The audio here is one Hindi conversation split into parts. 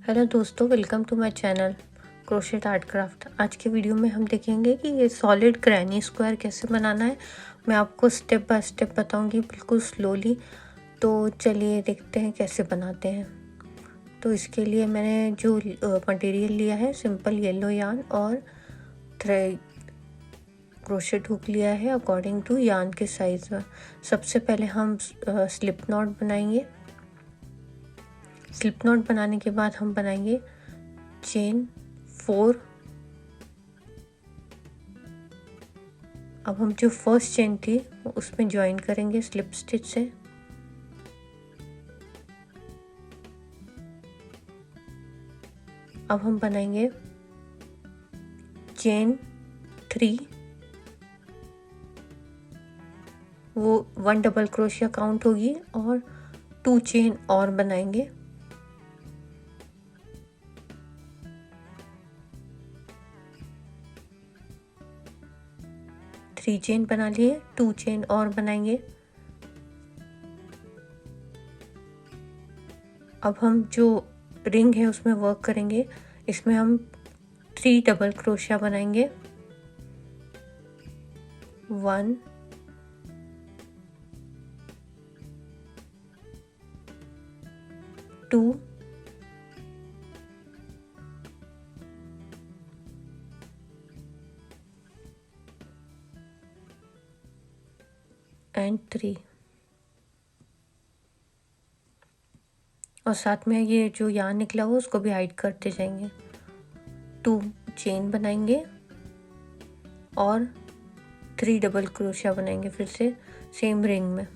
हेलो दोस्तों, welcome to my channel crochet art craft. आज के वीडियो में हम देखेंगे कि ये सॉलिड ग्रैनी स्क्वायर कैसे बनाना है। मैं आपको स्टेप बाय स्टेप बताऊंगी, बिल्कुल स्लोली। तो चलिए देखते हैं कैसे बनाते हैं। तो इसके लिए मैंने जो मटेरियल लिया है, सिंपल येलो यार्न और थ्रेड क्रोशेट हुक लिया है अकॉर्डिंग टू यार्न के साइज में। सबसे पहले हम स्लिप नॉट बनाएंगे। स्लिप नॉट बनाने के बाद हम बनाएंगे चेन 4। अब हम जो फर्स्ट चेन थी उसमें ज्वाइन करेंगे स्लिप स्टिच से। अब हम बनाएंगे चेन 3, वो 1 डबल क्रोशिया काउंट होगी और 2 चेन और बनाएंगे। थ्री चेन बना लिए, 2 चेन और बनाएंगे। अब हम जो रिंग है उसमें वर्क करेंगे। इसमें हम 3 डबल क्रोशिया बनाएंगे। 1 2 एंड 3। और साथ में ये जो यहाँ निकला हुआ उसको भी हाइड करते जाएंगे। 2 चेन बनाएंगे और 3 डबल क्रोशिया बनाएंगे फिर से सेम रिंग में।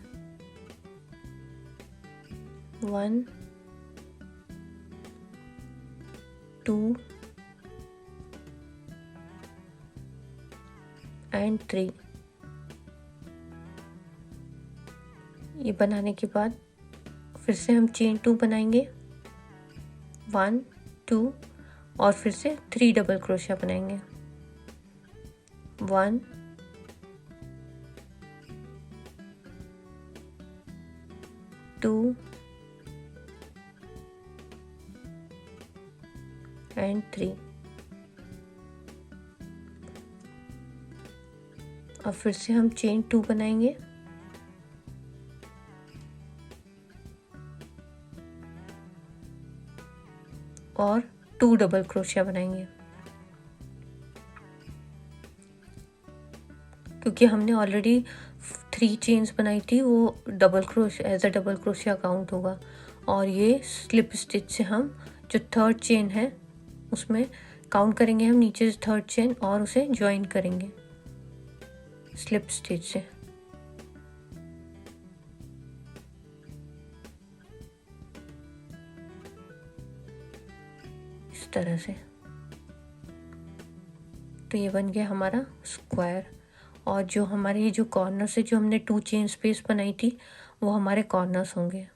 1 2 एंड 3। ये बनाने के बाद फिर से हम चेन 2 बनाएंगे, 1 2 और फिर से 3 डबल क्रोशिया बनाएंगे। 1 2 एंड 3। अब फिर से हम चेन 2 बनाएंगे, और 2 डबल क्रोशिया बनाएंगे। क्योंकि हमने ऑलरेडी 3 चेन्स बनाई थी, वो डबल क्रोशिया एज अ डबल क्रोशिया काउंट होगा। और ये स्लिप स्टिच से हम जो थर्ड चेन है उसमें काउंट करेंगे हम नीचे से थर्ड चेन और उसे ज्वाइन करेंगे स्लिप स्टिच से। इस तरह से। तो ये बन गया हमारा स्क्वायर। और जो हमारे ये जो कॉर्नर से जो हमने 2 चेन स्पेस बनाई थी वो हमारे कॉर्नर्स होंगे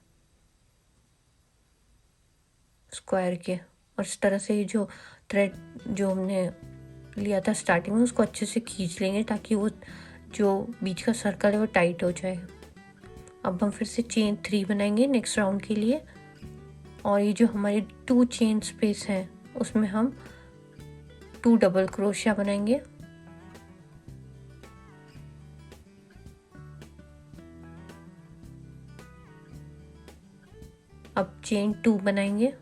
स्क्वायर के। और इस तरह से ये जो थ्रेड जो हमने लिया था स्टार्टिंग में उसको अच्छे से खींच लेंगे ताकि वो जो बीच का सर्कल है वो टाइट हो जाए। अब हम फिर से चेन 3 बनाएंगे नेक्स्ट राउंड के लिए। और ये जो हमारी 2 चेन स्पेस है उसमें हम 2 डबल क्रोशिया बनाएंगे। अब चेन 2 बनाएंगे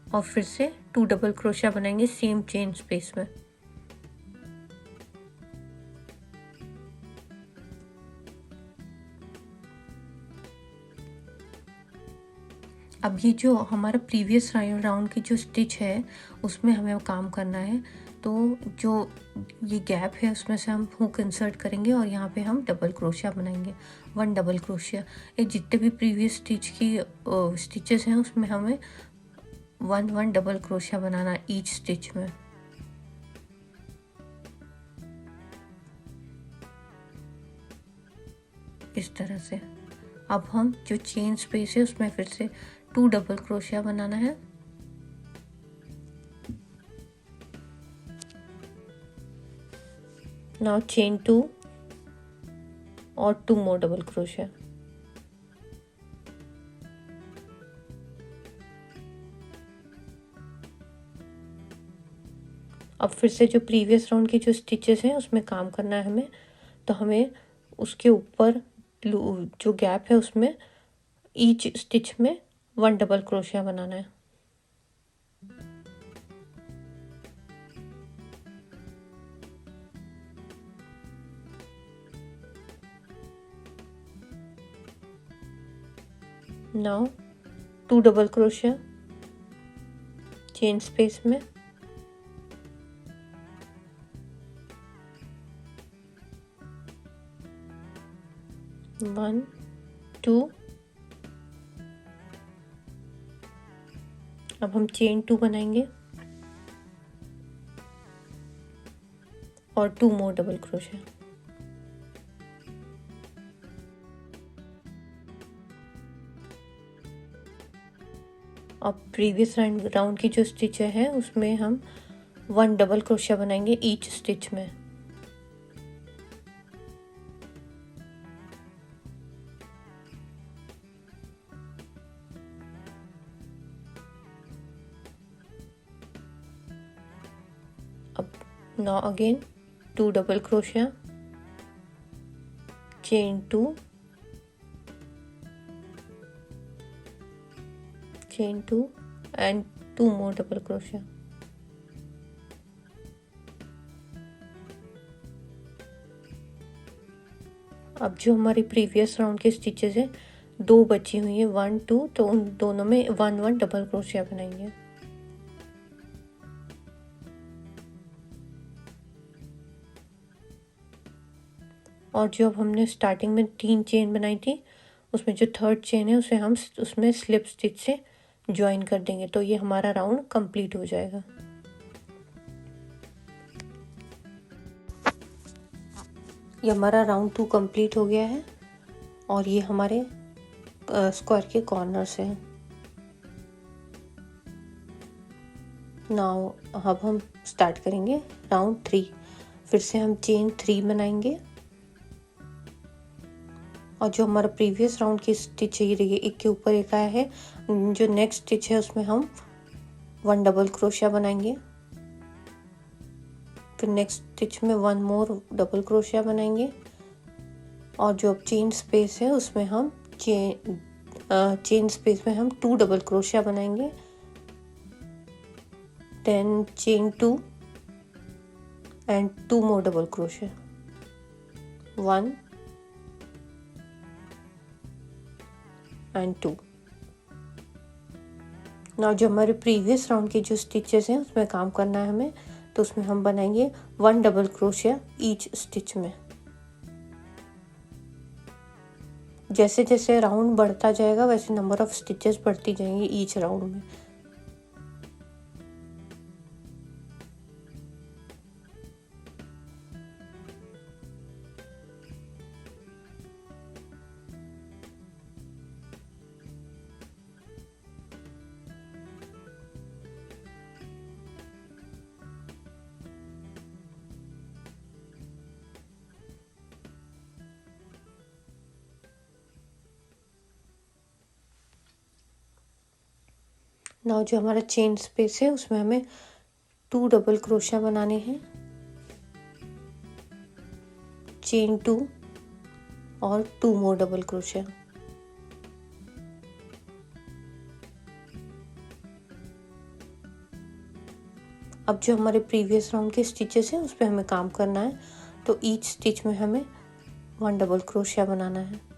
और फिर से 2 डबल क्रोशिया बनाएंगे सेम चेन स्पेस में। अब ये जो हमारा प्रीवियस राउंड की जो स्टिच है उसमें हमें काम करना है। तो जो ये गैप है उसमें से हम हुक इंसर्ट करेंगे और यहाँ पे हम डबल क्रोशिया बनाएंगे 1 डबल क्रोशिया। ये जितने भी प्रीवियस स्टिच की स्टिचेस हैं उसमें हमें 1 डबल क्रोशिया बनाना ईच स्टिच में। इस तरह से। अब हम जो चेन स्पेस है उसमें फिर से 2 डबल क्रोशिया बनाना है। नाउ चेन 2 और 2 मोर डबल क्रोशिया। अब फिर से जो प्रीवियस राउंड की जो स्टिचेस हैं उसमें काम करना है हमें, तो हमें उसके ऊपर जो गैप है उसमें ईच स्टिच में 1 डबल क्रोशिया बनाना है। Now 2 double crochet chain space में, 1 2। अब हम चेन 2 बनाएंगे और 2 मोर डबल क्रोशिया। अब प्रीवियस राउंड की जो स्टिच है उसमें हम 1 डबल क्रोशिया बनाएंगे ईच स्टिच में। अब now again 2 double crochet, chain 2, chain 2 and 2 more double crochet। अब जो हमारी प्रीवियस राउंड के स्टिचेस हैं 2 बची हुई हैं 1 2, तो उन दोनों में 1 1 डबल क्रोशिया बनाएंगे। और जो अब हमने स्टार्टिंग में 3 चेन बनाई थी उसमें जो थर्ड चेन है उसे हम उसमें स्लिप स्टिच से ज्वाइन कर देंगे, तो ये हमारा राउंड कंप्लीट हो जाएगा। ये हमारा राउंड 2 कंप्लीट हो गया है और ये हमारे स्क्वायर के कॉर्नर्स हैं। नाउ अब हम स्टार्ट करेंगे राउंड 3। फिर से हम चेन 3 बनाएंगे और जो हमारा प्रीवियस राउंड की स्टिच है ये एक के ऊपर एक आया है, जो नेक्स्ट स्टिच है उसमें हम 1 डबल क्रोशिया बनाएंगे। फिर नेक्स्ट स्टिच में 1 मोर डबल क्रोशिया बनाएंगे और जो अब चेन स्पेस है उसमें हम चेन स्पेस में हम 2 डबल क्रोशिया बनाएंगे। Then chain 2 and 2 more double क्रोशिया, 1 एंड 2। नाउ जो हमारे प्रीवियस राउंड के जो स्टिचेस हैं उसमें काम करना है हमें, तो उसमें हम बनाएंगे 1 डबल क्रोशिया ईच स्टिच में। जैसे जैसे राउंड बढ़ता जाएगा वैसे नंबर ऑफ स्टिचेस बढ़ती जाएंगी ईच राउंड में। नाउ जो हमारा चेन स्पेस है उसमें हमें 2 डबल क्रोशिया बनाने हैं, चेन 2 और 2 मोर डबल क्रोशिया। अब जो हमारे प्रीवियस राउंड के स्टिचेस हैं उस पर हमें काम करना है, तो ईच स्टिच में हमें 1 डबल क्रोशिया बनाना है।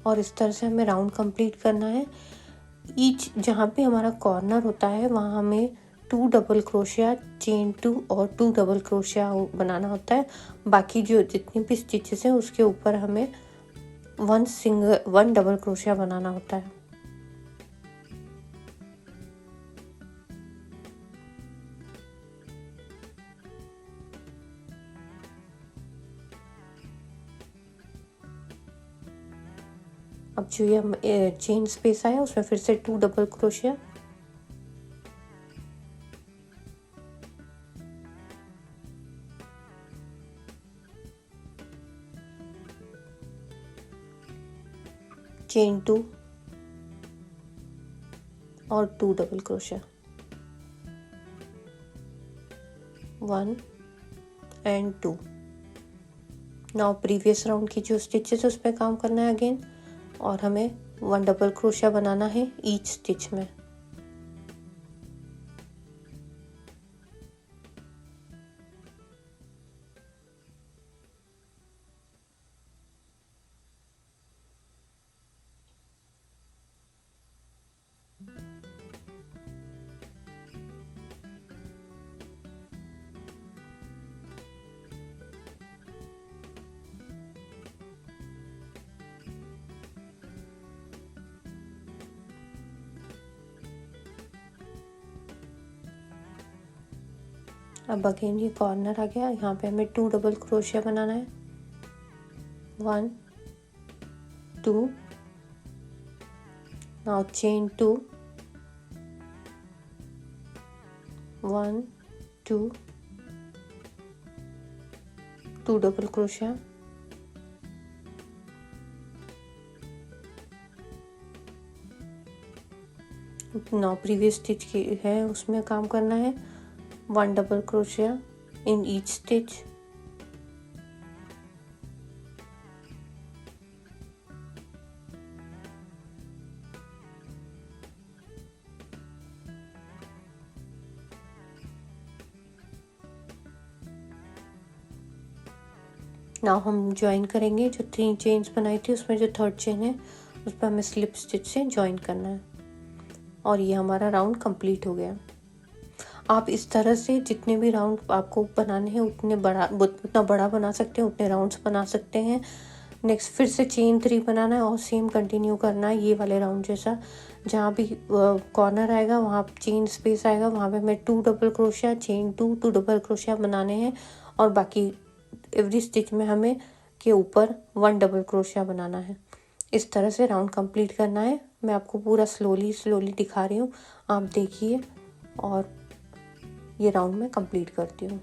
और इस तरह से हमें राउंड कंप्लीट करना है। ईच जहाँ पे हमारा कॉर्नर होता है वहाँ हमें 2 डबल क्रोशिया, चेन 2 और 2 डबल क्रोशिया बनाना होता है। बाकी जो जितनी भी स्टिचेस हैं उसके ऊपर हमें 1 डबल क्रोशिया बनाना होता है। अब जो ये चेन स्पेस आया उसमें फिर से 2 डबल क्रोशिया, चेन 2 और 2 डबल क्रोशिया, 1 एंड 2। नाउ प्रीवियस राउंड की जो स्टिचेस उस पर काम करना है अगेन, और हमें 1 डबल क्रोशिया बनाना है ईच स्टिच में। अब अगेन ये कॉर्नर आ गया, यहाँ पे हमें 2 डबल क्रोशिया बनाना है, 1 2, now chain 2, 1 2, 2 double crochet, now previous stitch की है उसमें काम करना है 1 double crochet in each stitch, now हम ज्वाइन करेंगे। जो 3 चेन्स बनाई थी उसमें जो थर्ड चेन है उस पर हमें स्लिप स्टिच से ज्वाइन करना है, और ये हमारा राउंड कंप्लीट हो गया। आप इस तरह से जितने भी राउंड आपको बनाने हैं उतना बड़ा बना सकते हैं, उतने राउंड्स बना सकते हैं। नेक्स्ट फिर से चेन 3 बनाना है और सेम कंटिन्यू करना है ये वाले राउंड जैसा। जहाँ भी कॉर्नर आएगा वहाँ चेन स्पेस आएगा, वहाँ पे हमें 2 double crochet, chain 2, 2 double crochet बनाने हैं, और बाकी एवरी स्टिच में हमें के ऊपर 1 डबल क्रोशिया बनाना है। इस तरह से राउंड कंप्लीट करना है। मैं आपको पूरा स्लोली दिखा रही हूँ, आप देखिए, और ये राउंड मैं कंप्लीट करती हूँ।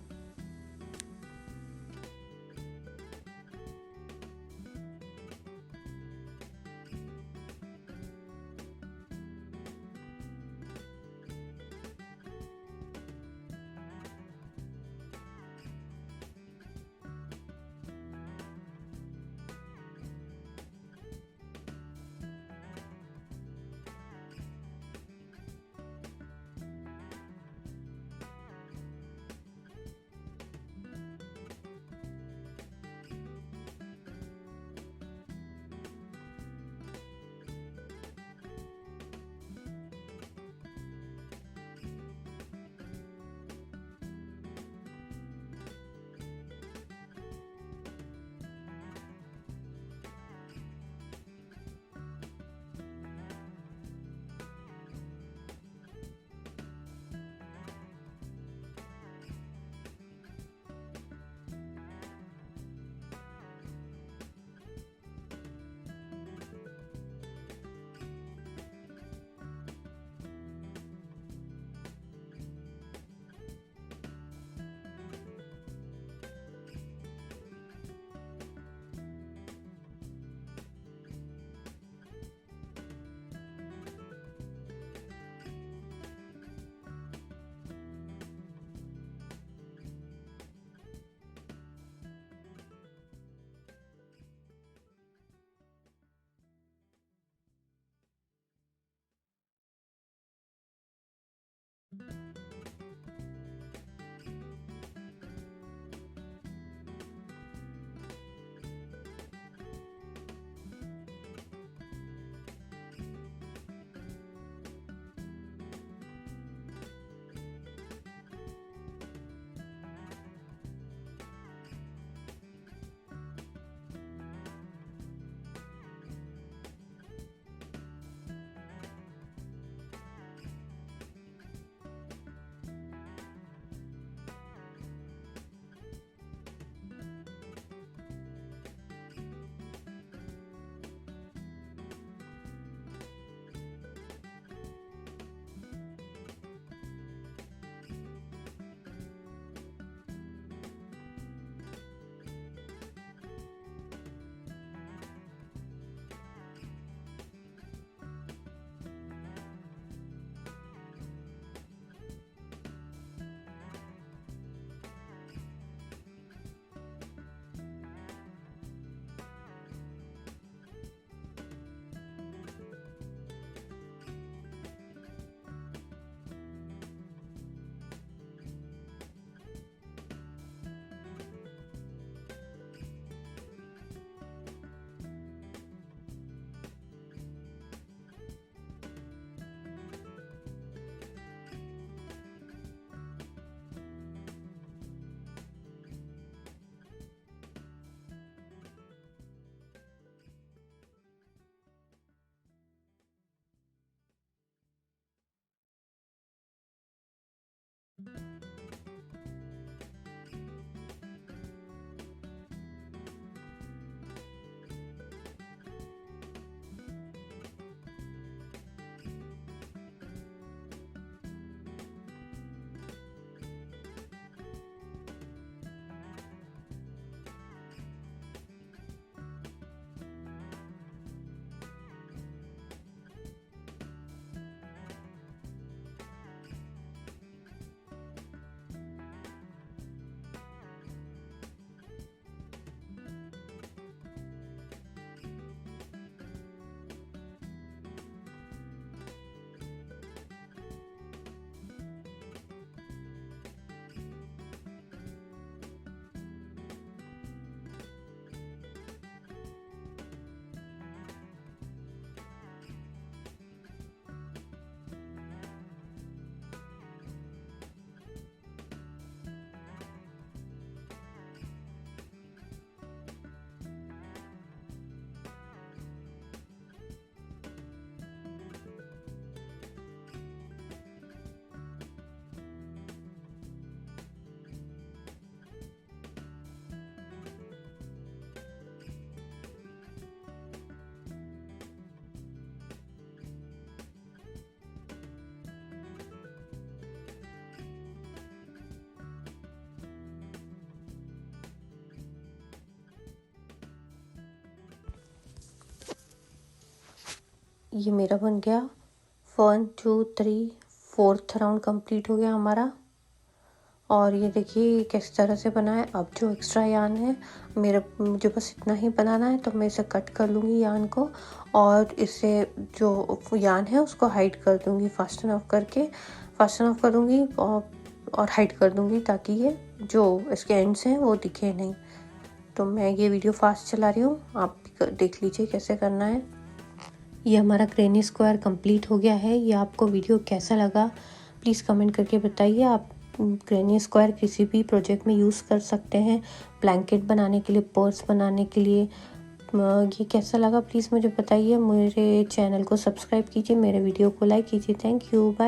ये मेरा बन गया 1 2 3 4th राउंड कंप्लीट हो गया हमारा। और ये देखिए किस तरह से बना है। अब जो एक्स्ट्रा यान है मुझे बस इतना ही बनाना है, तो मैं इसे कट कर लूँगी यान को, और इससे जो यान है उसको हाइड कर दूँगी, फास्टन ऑफ कर दूँगी और हाइड कर दूँगी, ताकि ये जो इसके एंड्स हैं वो दिखे नहीं। तो मैं ये वीडियो फास्ट चला रही हूँ, आप देख लीजिए कैसे करना है। ये हमारा क्रेनी स्क्वायर कंप्लीट हो गया है। ये आपको वीडियो कैसा लगा प्लीज़ कमेंट करके बताइए। आप क्रेनी स्क्वायर किसी भी प्रोजेक्ट में यूज़ कर सकते हैं, ब्लैंकेट बनाने के लिए, पर्स बनाने के लिए। ये कैसा लगा प्लीज़ मुझे बताइए। मेरे चैनल को सब्सक्राइब कीजिए, मेरे वीडियो को लाइक कीजिए। Thank you, bye.